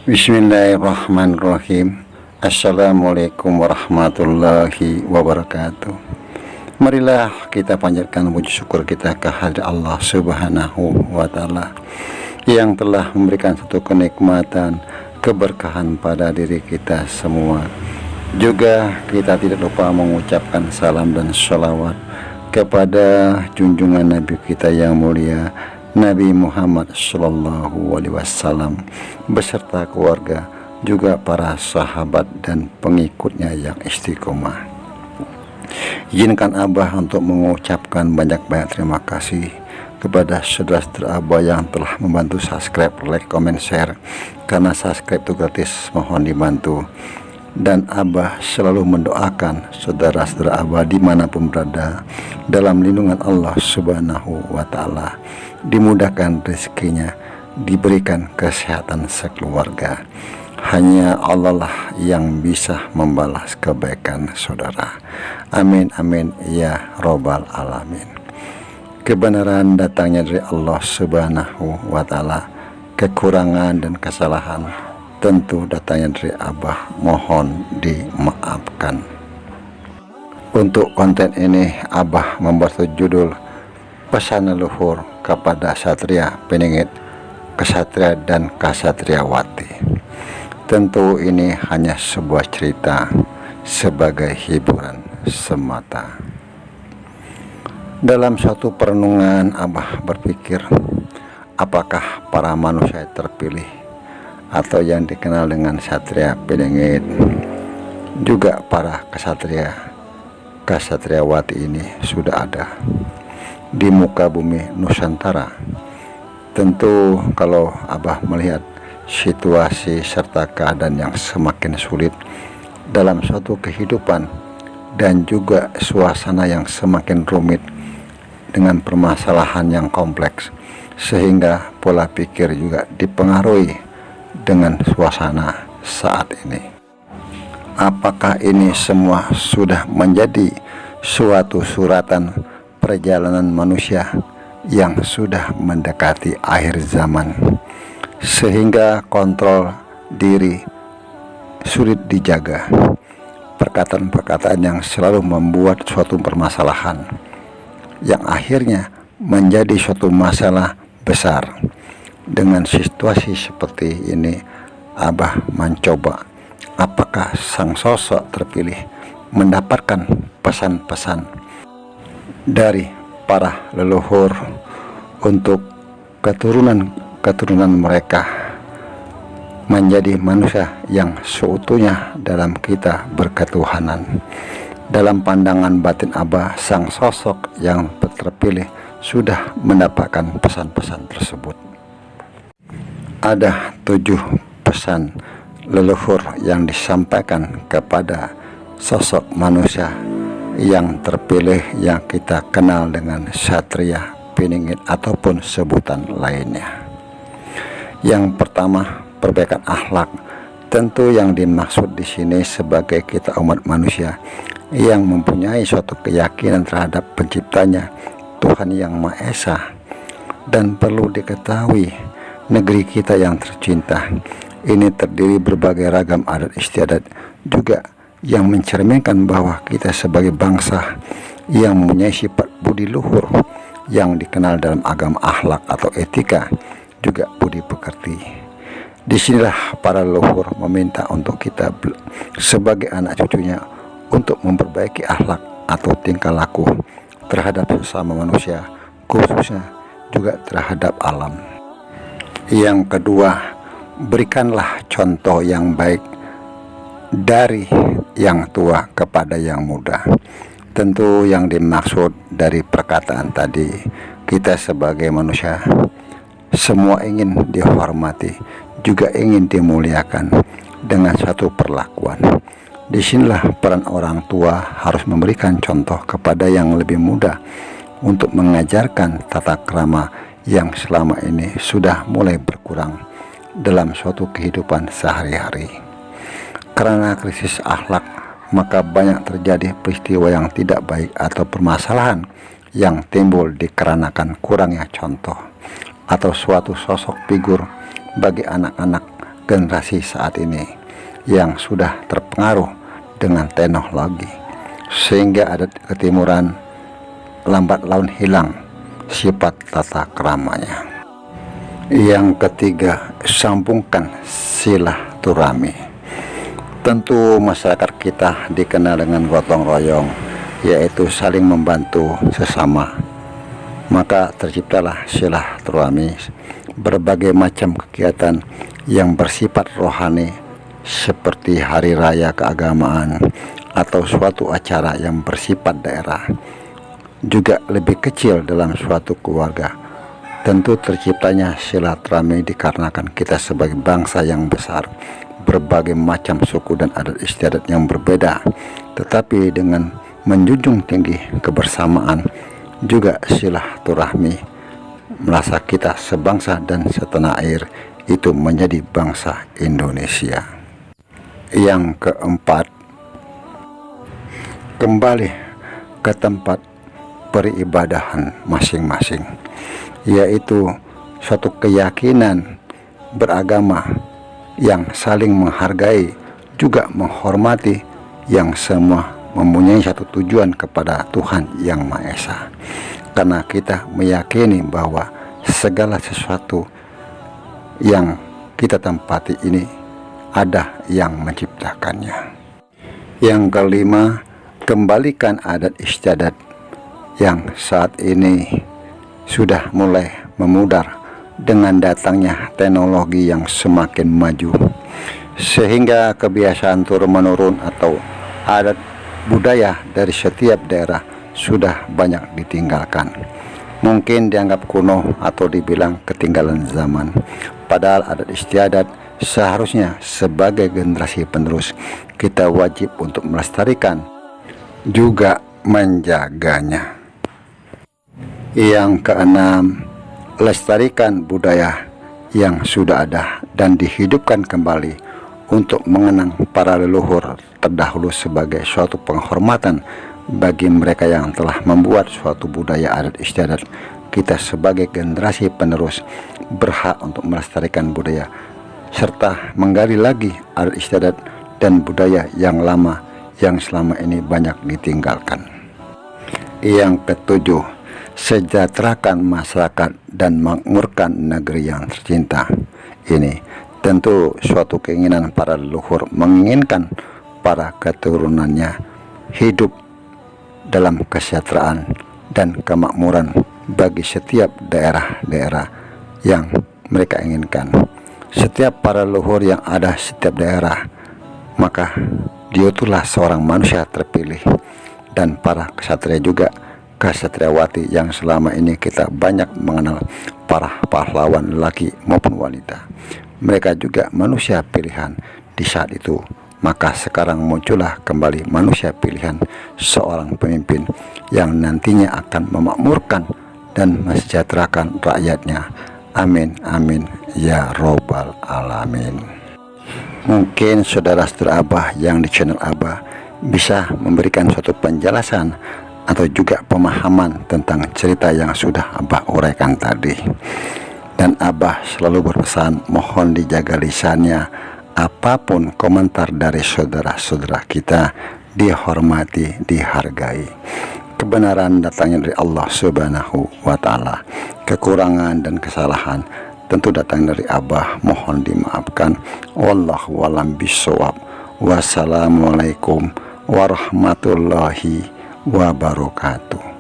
Bismillahirrahmanirrahim. Assalamualaikum warahmatullahi wabarakatuh. Marilah kita panjatkan puji syukur kita kehadirat Allah Subhanahu wa Ta'ala yang telah memberikan satu kenikmatan, keberkahan pada diri kita semua. Juga kita tidak lupa mengucapkan salam dan sholawat kepada junjungan Nabi kita yang mulia, Nabi Muhammad Sallallahu Alaihi Wasallam beserta keluarga, juga para sahabat dan pengikutnya yang istiqomah. Izinkan Abah untuk mengucapkan banyak-banyak terima kasih kepada saudara-saudara Abah yang telah membantu subscribe, like, comment, share. Karena subscribe itu gratis, mohon dibantu. Dan Abah selalu mendoakan saudara-saudara Abah dimanapun berada dalam lindungan Allah Subhanahu wa Ta'ala, dimudahkan rezekinya, diberikan kesehatan sekeluarga. Hanya Allah lah yang bisa membalas kebaikan saudara. Amin amin ya robbal alamin. Kebenaran datangnya dari Allah Subhanahu wa Ta'ala, kekurangan dan kesalahan tentu datangnya dari Abah, mohon dimaafkan. Untuk konten ini Abah membuat judul pesan leluhur kepada Satria Peningit, Kesatria dan Kasatriawati. Tentu ini hanya sebuah cerita sebagai hiburan semata. Dalam suatu perenungan Abah berpikir, apakah para manusia terpilih atau yang dikenal dengan Satria Peningit, juga para kesatria kasatriawati ini sudah ada di muka bumi Nusantara? Tentu kalau Abah melihat situasi serta keadaan yang semakin sulit dalam suatu kehidupan dan juga suasana yang semakin rumit dengan permasalahan yang kompleks, sehingga pola pikir juga dipengaruhi dengan suasana saat ini. Apakah ini semua sudah menjadi suatu suratan perjalanan manusia yang sudah mendekati akhir zaman, sehingga kontrol diri sulit dijaga? Perkataan-perkataan yang selalu membuat suatu permasalahan yang akhirnya menjadi suatu masalah besar. Dengan situasi seperti ini, Abah mencoba apakah sang sosok terpilih mendapatkan pesan-pesan dari para leluhur untuk keturunan mereka menjadi manusia yang seutuhnya dalam kita berketuhanan. Dalam pandangan batin Abah, sang sosok yang terpilih sudah mendapatkan pesan-pesan tersebut. Ada 7 pesan leluhur yang disampaikan kepada sosok manusia yang terpilih yang kita kenal dengan Satria Peningit ataupun sebutan lainnya. Yang pertama, perbaikan akhlak. Tentu yang dimaksud di sini sebagai kita umat manusia yang mempunyai suatu keyakinan terhadap penciptanya, Tuhan yang Maha Esa. Dan perlu diketahui, negeri kita yang tercinta ini terdiri berbagai ragam adat istiadat juga yang mencerminkan bahwa kita sebagai bangsa yang mempunyai sifat budi luhur yang dikenal dalam agama akhlak atau etika, juga budi pekerti. Disinilah para leluhur meminta untuk kita sebagai anak cucunya untuk memperbaiki akhlak atau tingkah laku terhadap sesama manusia, khususnya juga terhadap alam. Yang kedua, berikanlah contoh yang baik dari yang tua kepada yang muda. Tentu yang dimaksud dari perkataan tadi, kita sebagai manusia semua ingin dihormati, juga ingin dimuliakan dengan satu perlakuan. Disinilah peran orang tua harus memberikan contoh kepada yang lebih muda untuk mengajarkan tata krama yang selama ini sudah mulai berkurang dalam suatu kehidupan sehari-hari. Karena krisis akhlak, maka banyak terjadi peristiwa yang tidak baik atau permasalahan yang timbul dikarenakan kurangnya contoh atau suatu sosok figur bagi anak-anak generasi saat ini yang sudah terpengaruh dengan teknologi, sehingga adat ketimuran lambat laun hilang sifat tata keramanya. Yang ketiga, sambungkan silaturahmi. Tentu masyarakat kita dikenal dengan gotong royong, yaitu saling membantu sesama. Maka terciptalah silaturahmi, berbagai macam kegiatan yang bersifat rohani seperti hari raya keagamaan atau suatu acara yang bersifat daerah. Juga lebih kecil dalam suatu keluarga. Tentu terciptanya silaturahmi dikarenakan kita sebagai bangsa yang besar, berbagai macam suku dan adat istiadat yang berbeda, tetapi dengan menjunjung tinggi kebersamaan, juga silaturahmi merasa kita sebangsa dan setanah air itu menjadi bangsa Indonesia. Yang keempat, kembali ke tempat peribadahan masing-masing, yaitu suatu keyakinan beragama yang saling menghargai, juga menghormati, yang semua mempunyai satu tujuan kepada Tuhan Yang Maha Esa. Karena kita meyakini bahwa segala sesuatu yang kita tempati ini ada yang menciptakannya. Yang kelima, kembalikan adat istiadat yang saat ini sudah mulai memudar dengan datangnya teknologi yang semakin maju, sehingga kebiasaan turun-menurun atau adat budaya dari setiap daerah sudah banyak ditinggalkan. Mungkin dianggap kuno atau dibilang ketinggalan zaman, padahal adat istiadat seharusnya sebagai generasi penerus kita wajib untuk melestarikan juga menjaganya. Yang keenam, lestarikan budaya yang sudah ada dan dihidupkan kembali untuk mengenang para leluhur terdahulu sebagai suatu penghormatan bagi mereka yang telah membuat suatu budaya adat istiadat. Kita sebagai generasi penerus berhak untuk melestarikan budaya serta menggali lagi adat istiadat dan budaya yang lama yang selama ini banyak ditinggalkan. Yang ketujuh, sejahterakan masyarakat dan makmurkan negeri yang tercinta. Ini tentu suatu keinginan para leluhur, menginginkan para keturunannya hidup dalam kesejahteraan dan kemakmuran bagi setiap daerah-daerah yang mereka inginkan. Setiap para leluhur yang ada setiap daerah, maka dia itulah seorang manusia terpilih, dan para ksatria juga kasatriawati yang selama ini kita banyak mengenal para pahlawan lelaki maupun wanita. Mereka juga manusia pilihan di saat itu. Maka sekarang muncullah kembali manusia pilihan, seorang pemimpin yang nantinya akan memakmurkan dan mensejahterakan rakyatnya. Amin, amin, ya robbal alamin. Mungkin saudara-saudara Abah yang di channel Abah bisa memberikan suatu penjelasan atau juga pemahaman tentang cerita yang sudah Abah uraikan tadi. Dan Abah selalu berpesan, mohon dijaga lisannya. Apapun komentar dari saudara-saudara kita dihormati, dihargai. Kebenaran datangnya dari Allah Subhanahu wa Ta'ala. Kekurangan dan kesalahan tentu datang dari Abah, mohon dimaafkan. Wallahu a'lam bishawab. Wassalamualaikum warahmatullahi wabarakatuh.